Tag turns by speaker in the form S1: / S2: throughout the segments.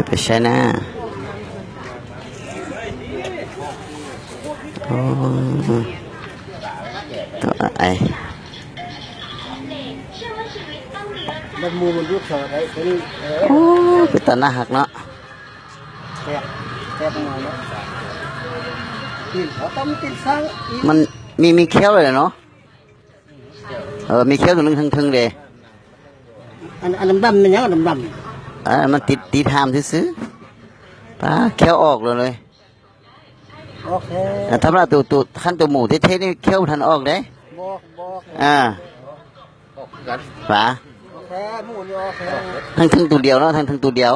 S1: ไปใช่นะโอ้ตัวไอ
S2: มันมูมันยุบเฉยเลยเป็น
S1: โอ้เป็นตาหน้าหักเนาะ
S2: แซ่บแซ่บมาเนาะกินเขาต้องกินซ้ำ
S1: มันมีเคี้ยวเลยเนาะมีเคี้ยวตัวนึงทึงๆเลย
S2: อันดำมันยังดำ
S1: มันติดหามซื้อป้าเคี้ยวออกเลย
S2: โอเค
S1: ทำละตัวขั้นตัวหมูเท่ๆนี่เคี้ยวทันออกได้ป้าทั้งตัวเดียวเนาะทั้งตัวเดียว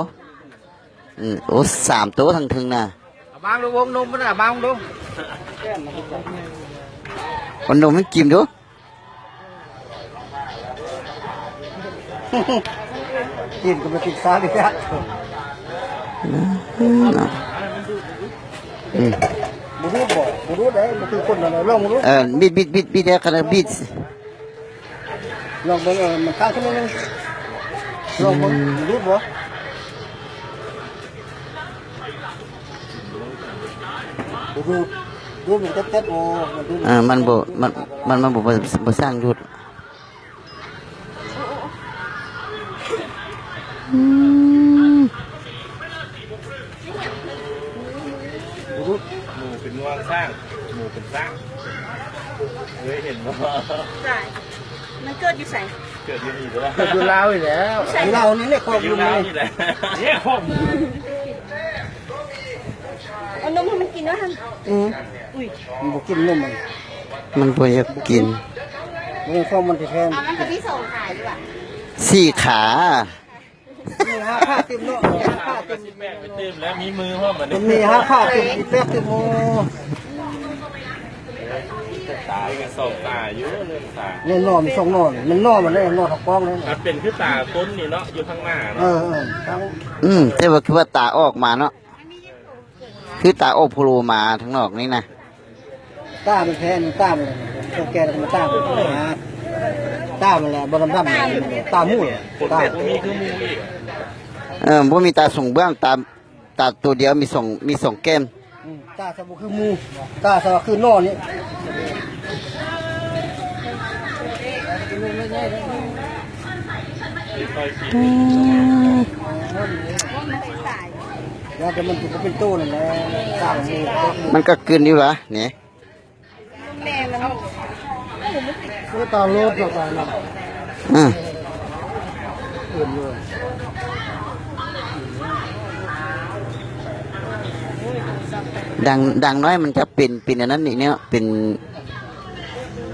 S1: โอ้3 ตัวทั้งน่ะ
S2: บางดูวงนมมันอะบางดู
S1: วันนมมันกินดู
S2: กินก็มาติดซ้ำอีกแล้วบูรูได้มันคือคนอะไรลองบูรู
S1: บิดขนาดบิด
S2: ลองเบิ่งมันข้างขึ้นนึงลองเบิ่งบูรูบ่ดูมันเต็ดๆโอ้
S1: มันบ่สร้างยุด
S3: หมูเป็นงวงสร้างหมูเป็นสร้างเคยเห็นมั้ย
S4: ใช่มันเกิดอยู่ใส่
S3: เกิดอยู่นี่ด้วย
S2: เกิดอยู่ลาวอีกแล้วลาวนี่เนี่ยครอบอยู่นี่
S3: เนี่ยครอบ
S4: เอานมให้มันกินด้วยท่าน
S2: อุ้ยมันบ่กินนม
S1: มันบ่อยากกิน
S2: มันครอบมันแทน
S4: มันก็ที่ส่งขายดีกว่า
S1: 4 ขา
S2: มี5 ขาเต็มเนาะ5 ขาเต็ม
S3: แม่ไปเต็มแล้วมีมือพ่อเหมือน
S2: มันมี5 ขาเต็มแป๊บเต็มโม
S3: ตาเป็น2 ตาอยู่เลยตา
S2: เนี่ยนอม2 นอมันนอมันได้นอทักป้องเลย
S3: มันเป็นคือตาต้นนี่เนาะอยู่ข้างหน้าเนา
S2: ะ
S1: แต่ว่าคือว่าตาออกมาเนาะคือตาออกโผล่มาทั้งนอกนี่นะ
S2: ตาเป็นแพ้ตามันตัวแกมันตาเป็นตามันแหละบดำตามู
S3: ตามีคือมูอีก
S1: บ่มีตาส่งเบื้องตาตัวเดียวมี2 แก้ม
S2: ตาสบู่คือมูตาสบู่คือนอนี่แล้วแต่มันจะเป็นตู้นั่นแหละตา
S1: มันก็กินอยู่ละเนี่ย
S4: แม่แล้ว
S2: คือตาโลดตาเนาะ
S1: ดังน้อยมันจะเป็นอันนั้นนี่เนี่ยเป็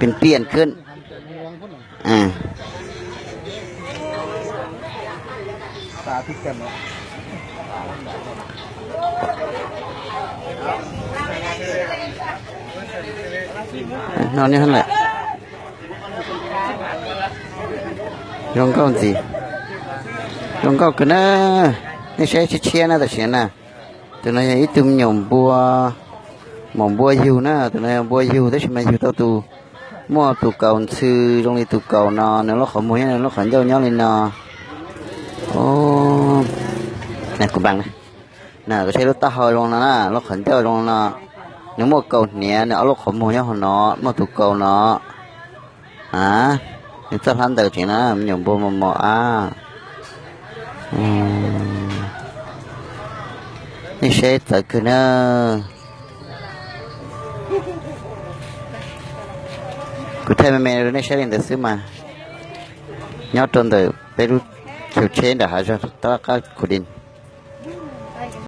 S1: นเปลี่ยนขึ้น
S2: ตาพิกแกม
S1: นอนนี่ท่านแหละลองก้อนสิลองก้อนกันนะนี่ใช้เชี่ยนะแต่เชี่ยนะตัวนี้ไอ้ตุ้มหย่อมบัวหม่อมบัวหิวนะตัวนี้บัวหิวแต่ฉันไม่หิวตัวตูมั่วตูเก่าซื้อตรงนี้ตูเก่านอนเนี่ยเราขโมยเนี่ยเราขันเจ้าเนี้ยเลยนอโอ้นี่กูบังนะน่ะก็ใช้รถตาหอยลงนะเราขันเจ้าลงนะnếu mà cầu nhẹ nó lúc không mua nhau nó mà tụ cầu nó thì sắp hắn từ thì nó nhiều bộ màนี่เชฟแต่คือเนอะกูเทมันเมนูนี่เชฟเองแต่ซื้อมายอดจนแต่ไปรู้เขียวเชนเดี๋ยวหาจนตะก็ขุดิน